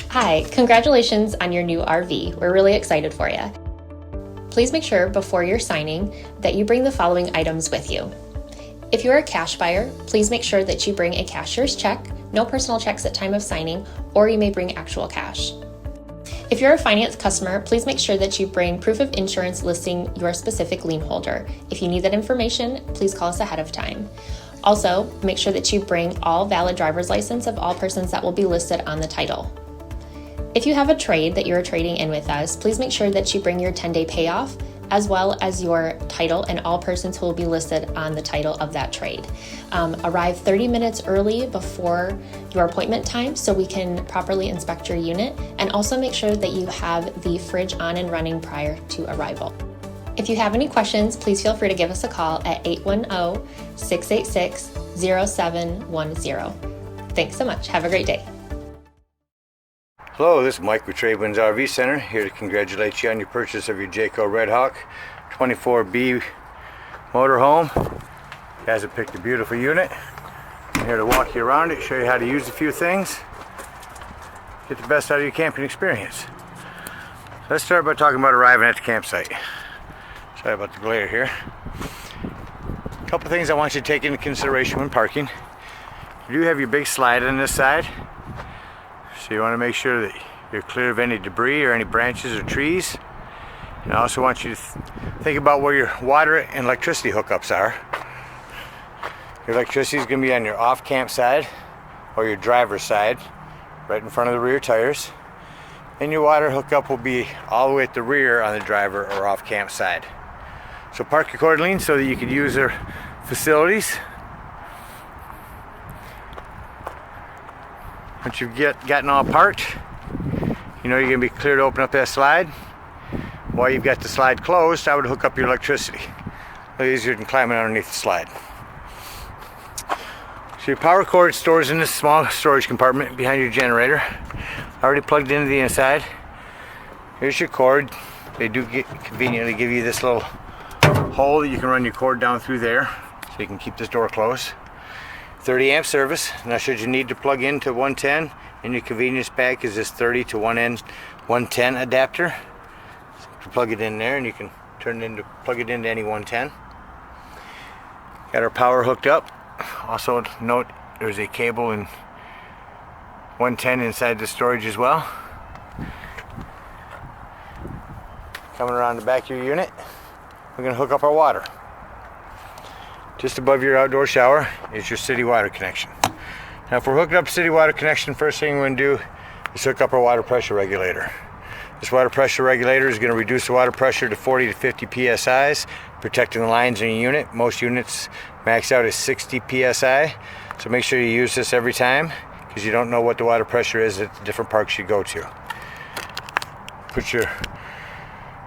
Hi, congratulations on your new RV. We're really excited for you. Please make sure before you're signing that you bring the following items with you. If you're a cash buyer, please make sure that you bring a cashier's check, no personal checks at time of signing, or you may bring actual cash. If you're a finance customer, please make sure that you bring proof of insurance listing your specific lien holder. If you need that information, please call us ahead of time. Also, make sure that you bring all valid driver's license of all persons that will be listed on the title. If you have a trade that you're trading in with us, please make sure that you bring your 10-day payoff as well as your title and all persons who will be listed on the title of that trade. Arrive 30 minutes early before your appointment time so we can properly inspect your unit, and also make sure that you have the fridge on and running prior to arrival. If you have any questions, please feel free to give us a call at 810-686-0710. Thanks so much. Have a great day. Hello, this is Mike with TradeWinds RV Center, here to congratulate you on your purchase of your Jayco Redhawk 24B motorhome. You guys have picked a beautiful unit. I'm here to walk you around it, show you how to use a few things, get the best out of your camping experience. So let's start by talking about arriving at the campsite. Sorry about the glare here. A couple things I want you to take into consideration when parking. You do have your big slide on this side. So you want to make sure that you're clear of any debris or any branches or trees. And I also want you to think about where your water and electricity hookups are. Your electricity is going to be on your off-camp side or your driver's side, right in front of the rear tires. And your water hookup will be all the way at the rear on the driver or off-camp side. So park accordingly so that you can use their facilities. Once you've gotten all parked, you know you're going to be clear to open up that slide. While you've got the slide closed, I would hook up your electricity. A little easier than climbing underneath the slide. So your power cord stores in this small storage compartment behind your generator. Already plugged into the inside. Here's your cord. They do conveniently give you this little hole that you can run your cord down through there, so you can keep this door closed. 30 amp service. Now should you need to plug into 110, in your convenience pack is this 30 to 110 adapter. So you can plug it in there and you can plug it into any 110. Got our power hooked up. Also note there's a cable in 110 inside the storage as well. Coming around the back of your unit, we're going to hook up our water. Just above your outdoor shower is your city water connection. Now if we're hooking up city water connection, first thing we're going to do is hook up our water pressure regulator. This water pressure regulator is going to reduce the water pressure to 40 to 50 psi's, protecting the lines in your unit. Most units max out at 60 psi, so make sure you use this every time because you don't know what the water pressure is at the different parks you go to. Put your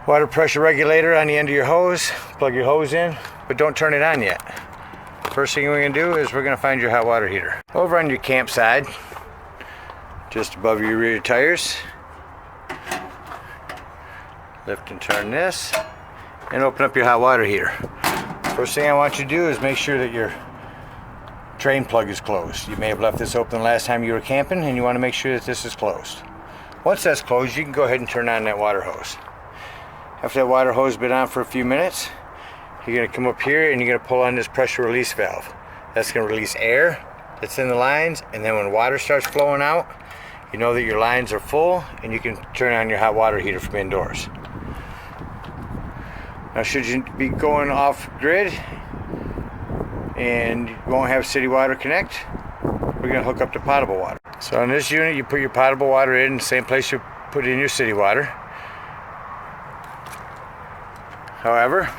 water pressure regulator on the end of your hose, plug your hose in, but don't turn it on yet. First thing we're going to do is we're going to find your hot water heater. Over on your campsite, just above your rear tires, lift and turn this, and open up your hot water heater. First thing I want you to do is make sure that your drain plug is closed. You may have left this open the last time you were camping, and you want to make sure that this is closed. Once that's closed, you can go ahead and turn on that water hose. After that water hose has been on for a few minutes, you're going to come up here and you're going to pull on this pressure release valve. That's going to release air that's in the lines, and then when water starts flowing out, you know that your lines are full and you can turn on your hot water heater from indoors. Now should you be going off grid and you won't have city water connect, we're going to hook up to potable water. So on this unit you put your potable water in the same place you put in your city water. However,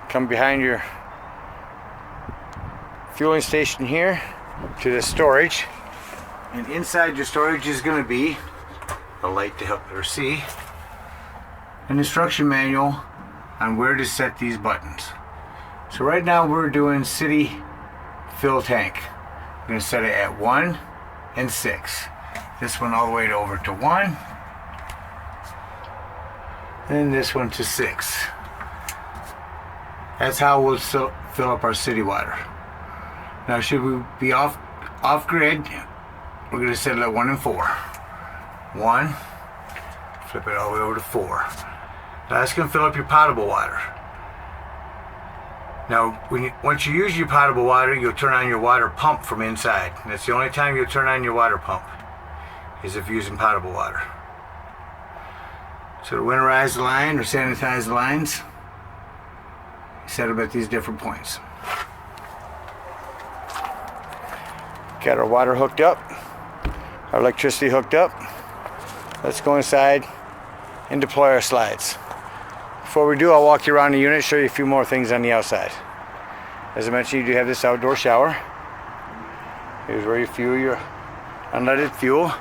come behind your fueling station here to the storage, and inside your storage is going to be a light to help her see, an instruction manual on where to set these buttons. So right now we're doing city fill tank. We're going to set it at 1 and 6. This one all the way over to 1, and this one to 6. That's how we'll fill up our city water. Now should we be off grid, we're going to set it at 1 and 4. 1, flip it all the way over to 4. Now that's going to fill up your potable water. Now, once you use your potable water, you'll turn on your water pump from inside. And that's the only time you'll turn on your water pump, is if you're using potable water. So to winterize the line or sanitize the lines, you set them at these different points. Got our water hooked up, our electricity hooked up. Let's go inside and deploy our slides. Before we do, I'll walk you around the unit, show you a few more things on the outside. As I mentioned, you do have this outdoor shower. Here's where you fuel your unleaded fuel.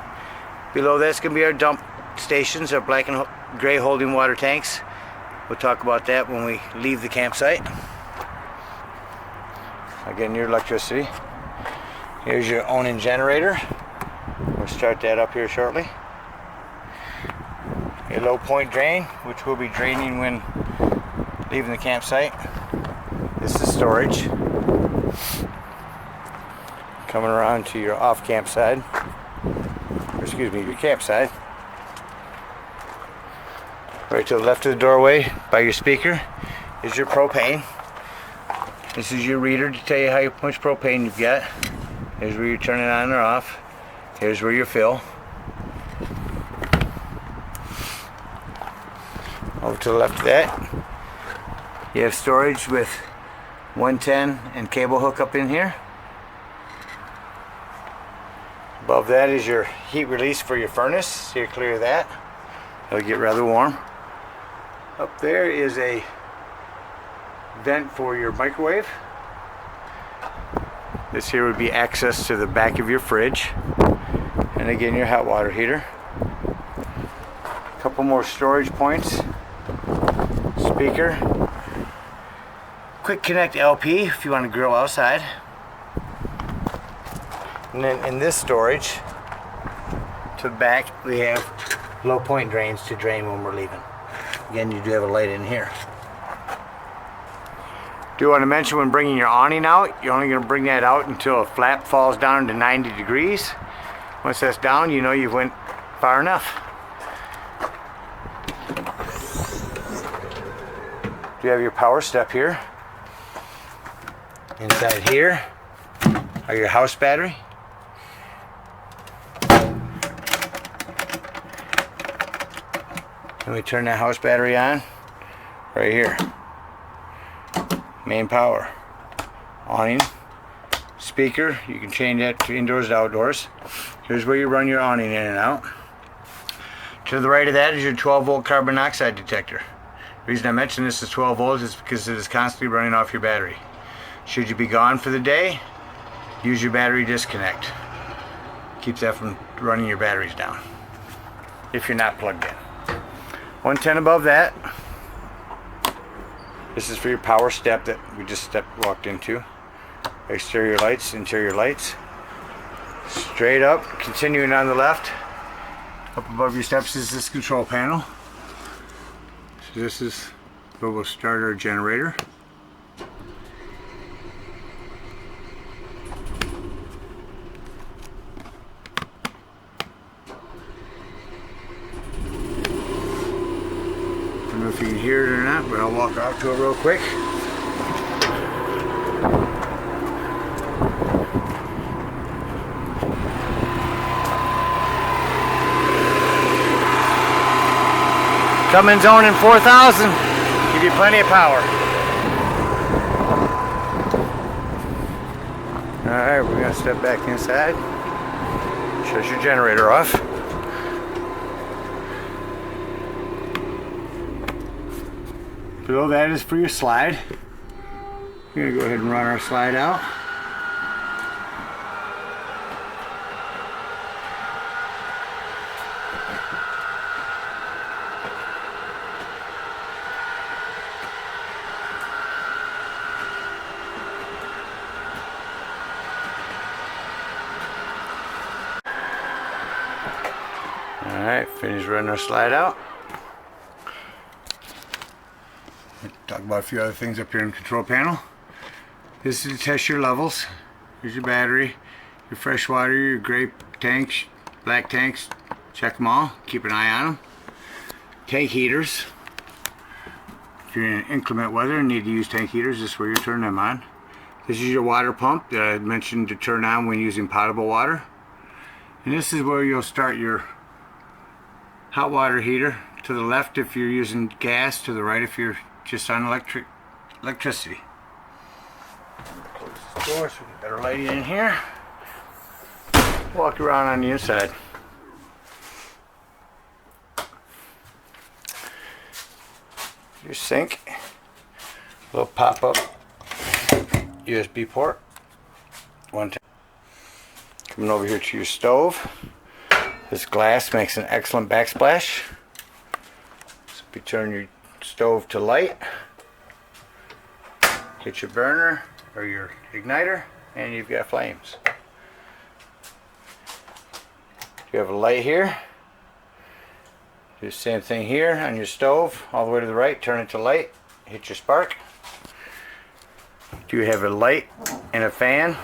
Below that's going to be our dump stations, our black and gray holding water tanks. We'll talk about that when we leave the campsite. Again, your electricity. Here's your owning generator. We'll start that up here shortly. A low point drain, which we'll be draining when leaving the campsite. This is storage. Coming around to your off campsite, or excuse me, your campsite. Right to the left of the doorway by your speaker is your propane. This is your reader to tell you how much propane you've got. Here's where you turn it on or off. Here's where you fill. Over to the left of that, you have storage with 110 and cable hookup in here. Above that is your heat release for your furnace, so you clear that. It'll get rather warm. Up there is a vent for your microwave. This here would be access to the back of your fridge. And again, your hot water heater. A couple more storage points. Speaker, quick connect LP if you want to grill outside, and then in this storage to the back we have low point drains to drain when we're leaving. Again, you do have a light in here. Do want to mention, when bringing your awning out, you're only going to bring that out until a flap falls down to 90 degrees. Once that's down, you know you've went far enough. You have your power step here. Inside here are your house battery. And we turn that house battery on right here. Main power. Awning. Speaker, you can change that to indoors to outdoors. Here's where you run your awning in and out. To the right of that is your 12 volt carbon monoxide detector. The reason I mention this is 12 volts is because it is constantly running off your battery. Should you be gone for the day, use your battery disconnect. Keeps that from running your batteries down if you're not plugged in. 110 above that. This is for your power step that we just walked into. Exterior lights, interior lights. Straight up, continuing on the left. Up above your steps is this control panel. So this is where we'll start our generator. I don't know if you can hear it or not, but I'll walk out to it real quick. Coming zone in 4,000, give you plenty of power. Alright, we're going to step back inside. Shut your generator off. Below that is for your slide. We're going to go ahead and run our slide out. Alright, finish running our slide out. Talk about a few other things up here in the control panel. This is to test your levels. Here's your battery. Your fresh water, your grape tanks, black tanks, check them all. Keep an eye on them. Tank heaters. If you're in inclement weather and need to use tank heaters, this is where you turn them on. This is your water pump that I mentioned to turn on when using potable water. And this is where you'll start your hot water heater. To the left if you're using gas, to the right if you're just on electricity. Close this door so we get better lighting in here. Walk around on the inside. Your sink, little pop-up USB port. Coming over here to your stove. This glass makes an excellent backsplash. So if you turn your stove to light, hit your burner or your igniter, and you've got flames. You have a light here. Do the same thing here on your stove, all the way to the right, turn it to light, hit your spark. Do you have a light and a fan?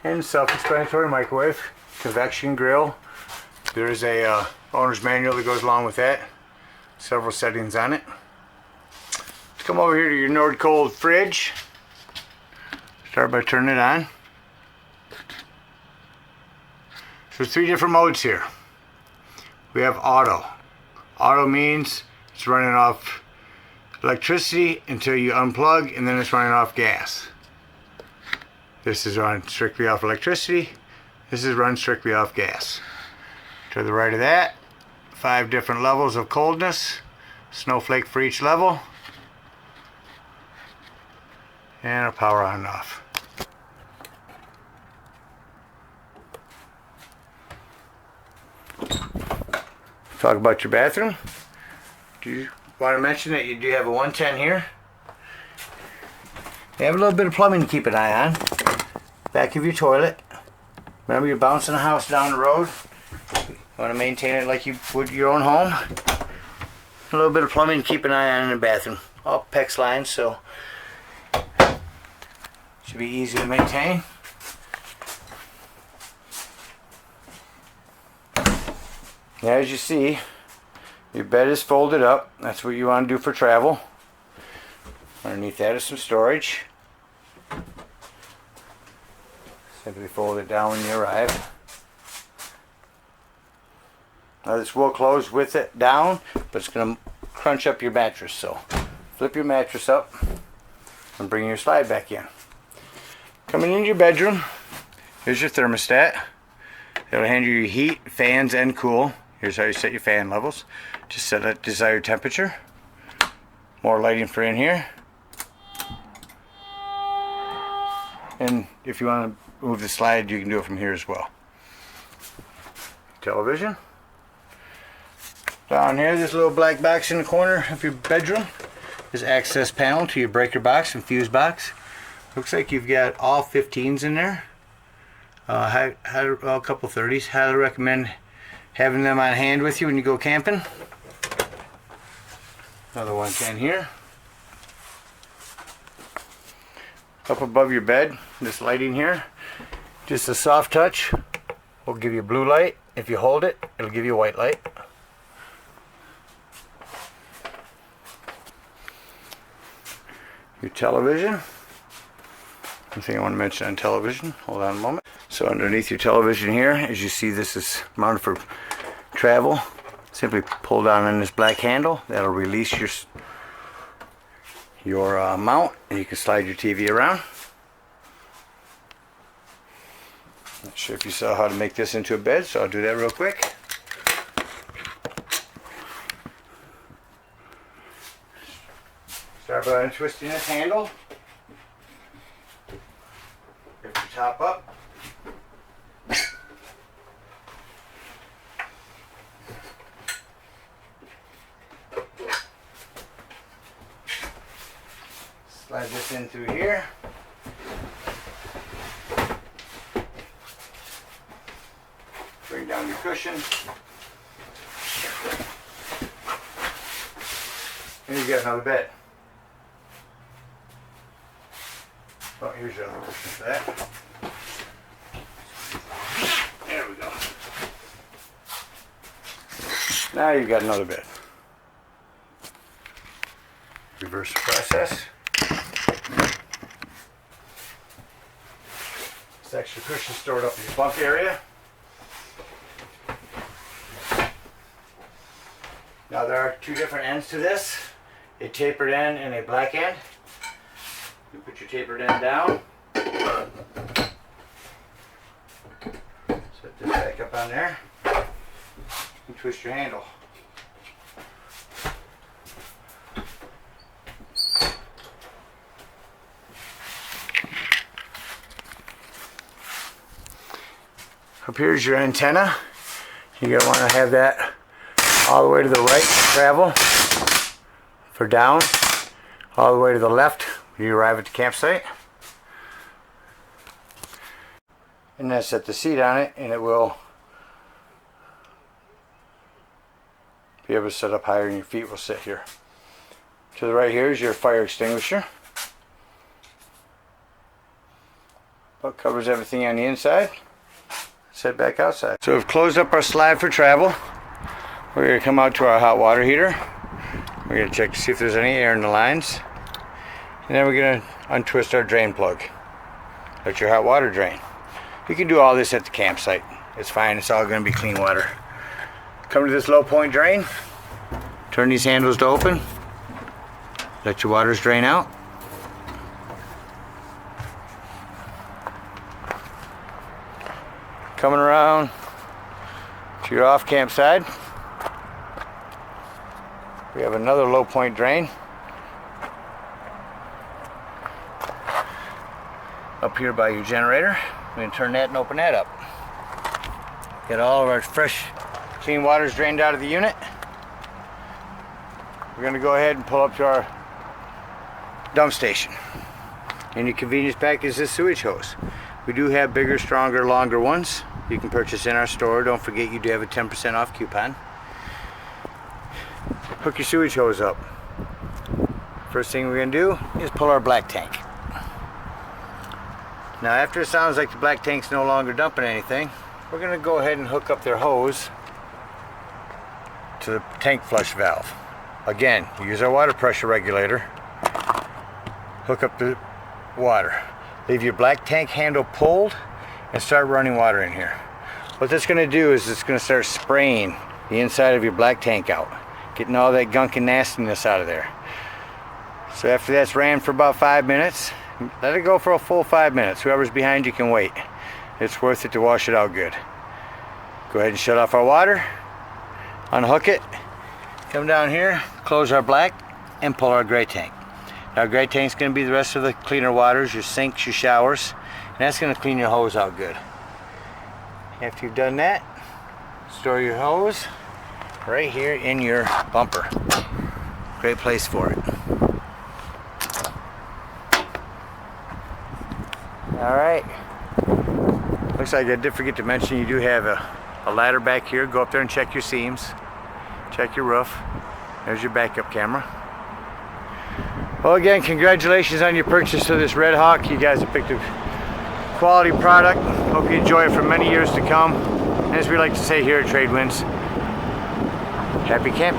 And self-explanatory microwave, convection grill. There is a owner's manual that goes along with that. Several settings on it. Let's come over here to your Nordcold fridge. Start by turning it on. So there's 3 different modes here. We have auto. Auto means it's running off electricity until you unplug, and then it's running off gas. This is run strictly off electricity. This is run strictly off gas. To the right of that, 5 different levels of coldness. Snowflake for each level. And a power on and off. Talk about your bathroom. Do you want to mention that you do have a 110 here? You have a little bit of plumbing to keep an eye on. Back of your toilet. Remember, you're bouncing a house down the road. You want to maintain it like you would your own home. A little bit of plumbing to keep an eye on in the bathroom. All PEX lines, so should be easy to maintain. Now, as you see, your bed is folded up. That's what you want to do for travel. Underneath that is some storage. Simply fold it down when you arrive. Now this will close with it down, but it's going to crunch up your mattress. So flip your mattress up and bring your slide back in. Coming into your bedroom, here's your thermostat. It'll handle your heat, fans, and cool. Here's how you set your fan levels. Just set a desired temperature. More lighting for in here. And if you want to move the slide, you can do it from here as well. Television. Down here, this little black box in the corner of your bedroom is access panel to your breaker box and fuse box. Looks like you've got all 15s in there. A couple 30s. Highly recommend having them on hand with you when you go camping. Another 110 here. Up above your bed, this lighting here, just a soft touch will give you blue light. If you hold it, it'll give you white light. Your television. One thing I want to mention on television, hold on a moment. So underneath your television here, as you see, this is mounted for travel. Simply pull down on this black handle. That'll release your mount, and you can slide your TV around. Not sure if you saw how to make this into a bed, so I'll do that real quick. Start by untwisting this handle. Lift your top up. Slide this in through here. Bring down your cushion. And you got another bed. Oh, here's your other cushion for that. There we go. Now you've got another bed. Reverse the process. This extra cushion stored up in your bunk area. Now there are two different ends to this, a tapered end and a black end. You put your tapered end down. Set this back up on there and twist your handle. Up here's your antenna. You're going to want to have that all the way to the right for travel, for down, all the way to the left when you arrive at the campsite. And then set the seat on it and it will be able to sit up higher and your feet will sit here. To the right here is your fire extinguisher. That covers everything on the inside. Set back outside. So we've closed up our slide for travel. We're going to come out to our hot water heater. We're going to check to see if there's any air in the lines. And then we're going to untwist our drain plug. Let your hot water drain. You can do all this at the campsite. It's fine. It's all going to be clean water. Come to this low point drain. Turn these handles to open. Let your waters drain out. Coming around to your off camp side. We have another low point drain. Up here by your generator. We're going to turn that and open that up. Get all of our fresh, clean waters drained out of the unit. We're going to go ahead and pull up to our dump station. In your convenience pack is this sewage hose. We do have bigger, stronger, longer ones. You can purchase in our store. Don't forget you do have a 10% off coupon. Hook your sewage hose up. First thing we're going to do is pull our black tank. Now after it sounds like the black tank's no longer dumping anything, we're going to go ahead and hook up their hose to the tank flush valve. Again, use our water pressure regulator. Hook up the water. Leave your black tank handle pulled and start running water in here. What that's going to do is it's going to start spraying the inside of your black tank out, getting all that gunk and nastiness out of there. So after that's ran for about 5 minutes, let it go for a full 5 minutes. Whoever's behind you can wait. It's worth it to wash it out good. Go ahead and shut off our water, unhook it, come down here, close our black, and pull our gray tank. Now, gray tank's going to be the rest of the cleaner waters, your sinks, your showers, and that's going to clean your hose out good. After you've done that, store your hose right here in your bumper. Great place for it. Alright, looks like I did forget to mention you do have a ladder back here. Go up there and check your seams, check your roof. There's your backup camera. Well, again, congratulations on your purchase of this Redhawk. You guys have picked a quality product. Hope you enjoy it for many years to come. And as we like to say here at TradeWinds, happy camping.